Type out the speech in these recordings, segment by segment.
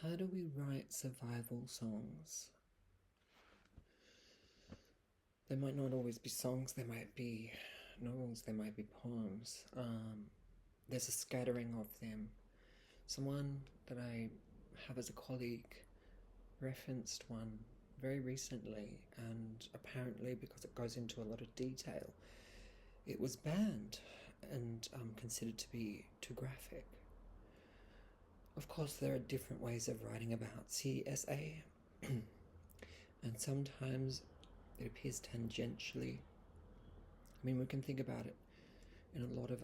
How do we write survival songs? They might not always be songs, they might be novels, they might be poems. There's a scattering of them. Someone that I have as a colleague referenced one very recently, and apparently, because it goes into a lot of detail, it was banned and considered to be too graphic. Of course, there are different ways of writing about CSA, and sometimes it appears tangentially. I mean, we can think about it in a lot of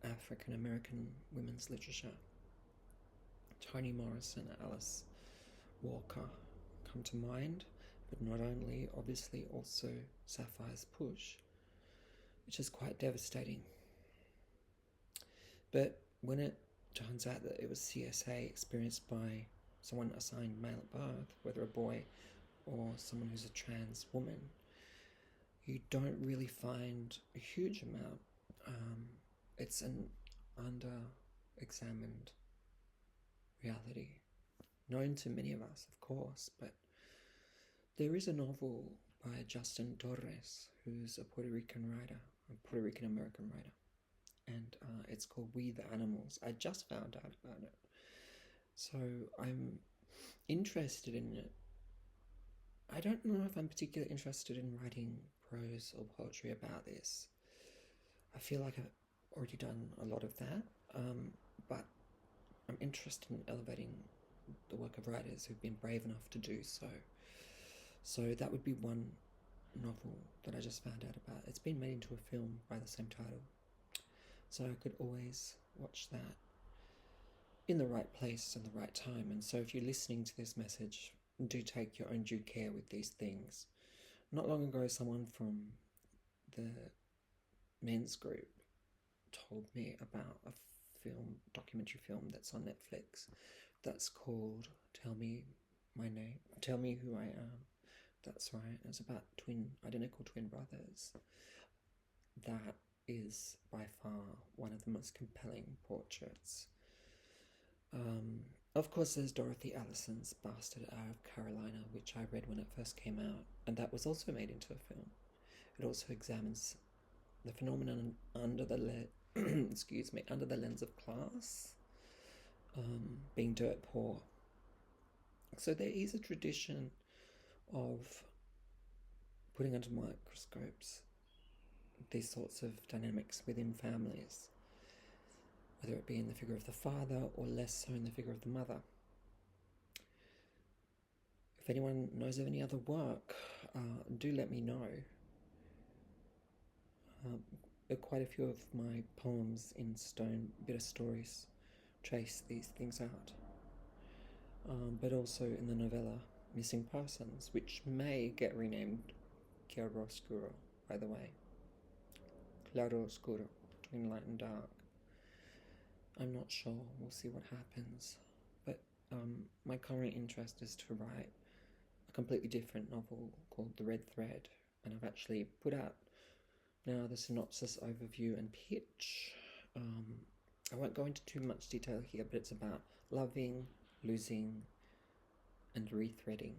African American women's literature. Toni Morrison, Alice Walker come to mind, but not only, obviously also Sapphire's Push, which is quite devastating. But when it turns out that it was CSA experienced by someone assigned male at birth, whether a boy or someone who's a trans woman, you don't really find a huge amount. It's an under-examined reality, known to many of us, of course, but there is a novel by Justin Torres, who's a Puerto Rican writer, a Puerto Rican American writer, and it's called We the Animals. I just found out about it, so I'm interested in it. I don't know if I'm particularly interested in writing prose or poetry about this. I feel like I've already done a lot of that, but I'm interested in elevating the work of writers who've been brave enough to do so. So that would be one novel that I just found out about. It's been made into a film by the same title, so I could always watch that in the right place and the right time. And so if you're listening to this message, do take your own due care with these things. Not long ago, someone from the men's group told me about a documentary film that's on Netflix that's called Tell Me My Name, Tell Me Who I Am. That's right, it's about identical twin brothers. That is by far one of the most compelling portraits. Of course, there's Dorothy Allison's Bastard Hour of Carolina, which I read when it first came out, and that was also made into a film. It also examines the phenomenon under the under the lens of class, being dirt poor. So there is a tradition of putting under microscopes these sorts of dynamics within families, whether it be in the figure of the father or less so in the figure of the mother. If anyone knows of any other work, do let me know. Quite a few of my poems in Stone Bitter Stories trace these things out. But also in the novella Missing Persons, which may get renamed Chiaroscuro, by the way. Claro Oscuro, between light and dark. I'm not sure, we'll see what happens. But my current interest is to write a completely different novel called The Red Thread, and I've actually put out now the synopsis, overview, and pitch. I won't go into too much detail here, but it's about loving, losing, and rethreading.